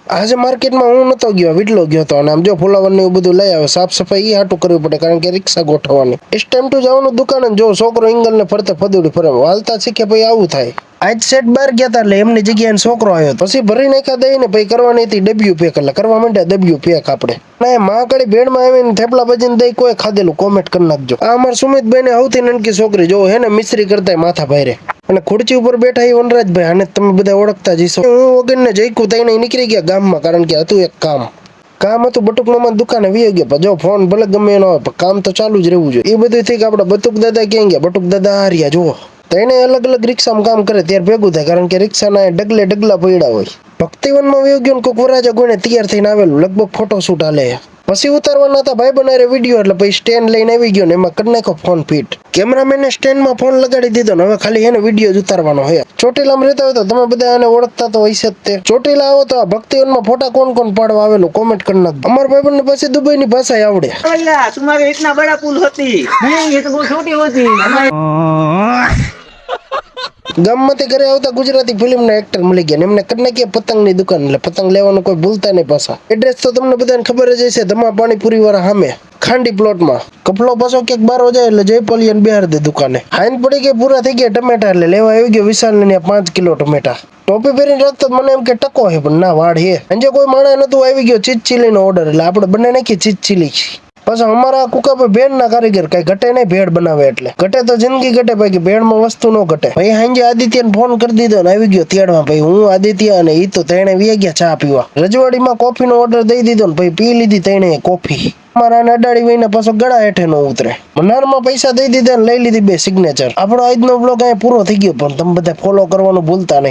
આજે માર્કેટમાં હું નતો ગયો, વિટલો ગયો હતો અને આમ જો ફુલાવર ને એવું બધું લઈ આવે, સાફ સફાઈ હાટું કરવી પડે કારણ કે રિક્ષા ગોઠવવાની. ઇસ ટાઈમ ટુ જવાનું દુકાને, જો છોકરો ઇંગલ ને ફરતે ફદુડી ફરે, હાલતા શીખે ભાઈ આવું થાય. આજ સેટ બહાર ગયા હતા એટલે એમની જગ્યાએ છોકરો આવ્યો, પછી ભરી નાખ્યા દઈ ને પછી કરવાની હતી ડબ્લ્યુ પેક, એટલે કરવા માંડ્યા ડબ્લ્યુ પેક આપણે. ના મહાકાળી ભેડમાં આવીને થેપલા ભજીને દઈ કોઈ ખાધેલું કોમેન્ટ કરી નાખજો. આ અમાર સુમિતભાઈ ને સૌથી નાનકી છોકરી જો હે ને મિસ્ત્રી કરતા માથા ભારે, અને ખુરચી ઉપર બેઠા એ વનરાજભાઈ, આને તમે બધા ઓળખતા જઈશો. હું વગર ને જઈકું તઈને નીકળી ગયા ગામમાં, કારણ કે હતું એક કામ હતું બટુક મામા દુકાને વી ગયા. જો ફોન ભલે ગમે એનો હોય પણ કામ તો ચાલુ જ રહેવું જોઈએ. એ બધું થી કે આપડા બટુક દાદા ક્યાં ગયા, બટુક દાદા હાર્યા જુઓ. તો એને અલગ અલગ રિક્ષામાં કામ કરે ત્યારે ભેગું થાય, કારણ કે રિક્ષાના ડગલે ડગલા પડ્યા હોય. ભક્તિવનમાં વયો ગયો ને કોઈક વરાજા કોઈને તૈયાર થઈને આવેલું, લગભગ ફોટોશૂટ હાલે. પછી ઉતારવાના હતા ભાઈ બનારે વિડીયો, એટલે પછી સ્ટેન્ડ લઈને આવી ગયો ને એમાં કરી નાખો ફોન ફિટ. કેમેરામેને સ્ટેન્ડમાં ફોન લગાડી દીધો ને હવે ખાલી એને વિડીયો જ ઉતારવાનો હોય. ચોટીલામાં રહેતા હોય તો તમે બધા એને ઓળખતા તો હશે જ તે. ચોટીલા આવો તો આ ભક્તિવનમાં ફોટા કોણ પાડવા આવેલું કોમેન્ટ કરી નાખજો. અમારા ભાઈબંધને પછી દુબઈની ભાષા આવડે. तुम्हारे इतना बड़ा पुल होती नहीं, ये तो बहुत छोटी होती. ગામમાંથી ઘરે આવતા ગુજરાતી ફિલ્મના એક્ટર મળી ગયા, એમને કરી નાખ્યા પતંગની દુકાન, એટલે પતંગ લેવાનું કોઈ ભૂલતા નહીં પાછા. એડ્રેસ તો તમને બધાને ખબર જ હશે, ધમા પાણીપુરી વાળા સામે ખાંડી પ્લોટમાં. કપલો પાછો ક્યાંક બારો જાય એટલે જયપલિયન બિહાર દે દુકાને. હાઈન પડી ગઈ, પૂરા થઈ ગયા ટમેટા, એટલે લેવા આવી ગયો વિશાલ ને 5 કિલો ટમેટા. ટોપી પહેરીને રાખતો મને એમ કે ટકો હે, પણ ના વાળ હે. અંજે કોઈ માણસ નતું, આવી ગયો ચીજ ચીલી નો ઓર્ડર, એટલે આપણે બંને નાખી ચીજ ચીલી. પાછા અમારા કુકાભાઈ ભેળ ના કારીગર, કઈ ઘટે નહીં ભેળ બનાવે, એટલે ઘટે તો જિંદગી ઘટે, ભાઈ ભેળમાં વસ્તુ નો ઘટે. ભાઈ સાંજે આદિત્યને ફોન કરી દીધો ને આવી ગયો તેડવા. ભાઈ હું આદિત્ય અને ઈ તો તેણે વી ગયા ચા પીવા. રજવાડીમાં કોફી નો ઓર્ડર દઈ દીધો ને ભાઈ પી લીધી તેણે કોફી. અમારા અડાડી વહીને પાછો ગળા હેઠે નો ઉતરે. મનારમાં પૈસા દઈ દીધા ને લઈ લીધી 2 સિગ્નેચર. આપણો આજનો બ્લોગ અહીંયા પૂરો થઈ ગયો, પણ તમે બધા ફોલો કરવાનું ભૂલતા નહીં.